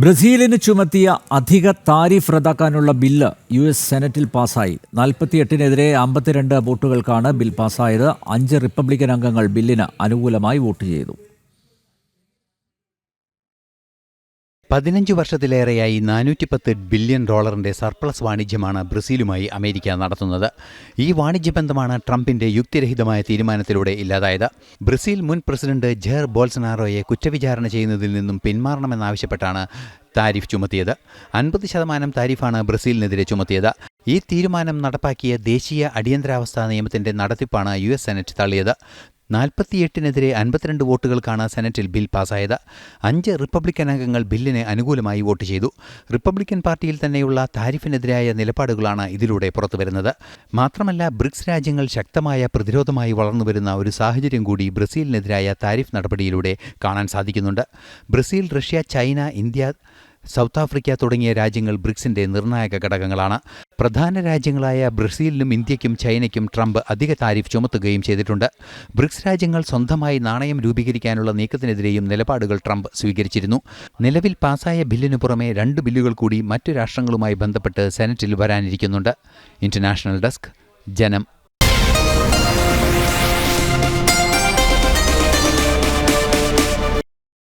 ബ്രസീലിന് ചുമത്തിയ അധിക താരിഫ് റദ്ദാക്കാനുള്ള ബില്ല് യു.എസ്. സെനറ്റിൽ പാസായി. 48-നെതിരെ 52 വോട്ടുകൾക്കാണ് ബിൽ പാസായത്. 5 റിപ്പബ്ലിക്കൻ അംഗങ്ങൾ ബില്ലിന് അനുകൂലമായി വോട്ട് ചെയ്തു. 15 വർഷത്തിലേറെയായി $410 ബില്യൺ സർപ്ലസ് വാണിജ്യമാണ് ബ്രസീലുമായി അമേരിക്ക നടത്തുന്നത്. ഈ വാണിജ്യബന്ധമാണ് ട്രംപിന്റെ യുക്തിരഹിതമായ തീരുമാനത്തിലൂടെ ഇല്ലാതായത്. ബ്രസീൽ മുൻ പ്രസിഡന്റ് ജെയർ ബോൾസനാറോയെ കുറ്റവിചാരണ ചെയ്യുന്നതിൽ നിന്നും പിന്മാറണമെന്നാവശ്യപ്പെട്ടാണ് താരിഫ് ചുമത്തിയത്. 50% താരിഫാണ് ബ്രസീലിനെതിരെ ചുമത്തിയത്. ഈ തീരുമാനം നടപ്പാക്കിയ ദേശീയ അടിയന്തരാവസ്ഥാ നിയമത്തിന്റെ നടത്തിപ്പാണ് യു.എസ്. സെനറ്റ് തള്ളിയത്. 48-നെതിരെ 52 വോട്ടുകൾക്കാണ് സെനറ്റിൽ ബിൽ പാസായത്. 5 റിപ്പബ്ലിക്കൻ അംഗങ്ങൾ ബില്ലിന് അനുകൂലമായി വോട്ട് ചെയ്തു. റിപ്പബ്ലിക്കൻ പാർട്ടിയിൽ തന്നെയുള്ള താരിഫിനെതിരായ നിലപാടുകളാണ് ഇതിലൂടെ പുറത്തുവരുന്നത്. മാത്രമല്ല, ബ്രിക്സ് രാജ്യങ്ങൾ ശക്തമായ പ്രതിരോധമായി വളർന്നുവരുന്ന ഒരു സാഹചര്യം കൂടി ബ്രസീലിനെതിരായ താരിഫ് നടപടിയിലൂടെ കാണാൻ സാധിക്കുന്നുണ്ട്. Brazil, Russia, China, India, south Africa തുടങ്ങിയ രാജ്യങ്ങൾ ബ്രിക്സിന്റെ നിർണായക ഘടകങ്ങളാണ്. പ്രധാന രാജ്യങ്ങളായ ബ്രസീലിനും ഇന്ത്യയ്ക്കും ചൈനയ്ക്കും ട്രംപ് അധിക താരിഫ് ചുമത്തുകയും ചെയ്തിട്ടുണ്ട്. ബ്രിക്സ് രാജ്യങ്ങൾ സ്വന്തമായി നാണയം രൂപീകരിക്കാനുള്ള നീക്കത്തിനെതിരെയും നിലപാടുകൾ ട്രംപ് സ്വീകരിച്ചിരുന്നു. നിലവിൽ പാസായ ബില്ലിനു പുറമെ 2 ബില്ലുകൾ കൂടി മറ്റു രാഷ്ട്രങ്ങളുമായി ബന്ധപ്പെട്ട് സെനറ്റിൽ വരാനിരിക്കുന്നുണ്ട്. ഇന്റർനാഷണൽ ഡെസ്ക്, ജനം.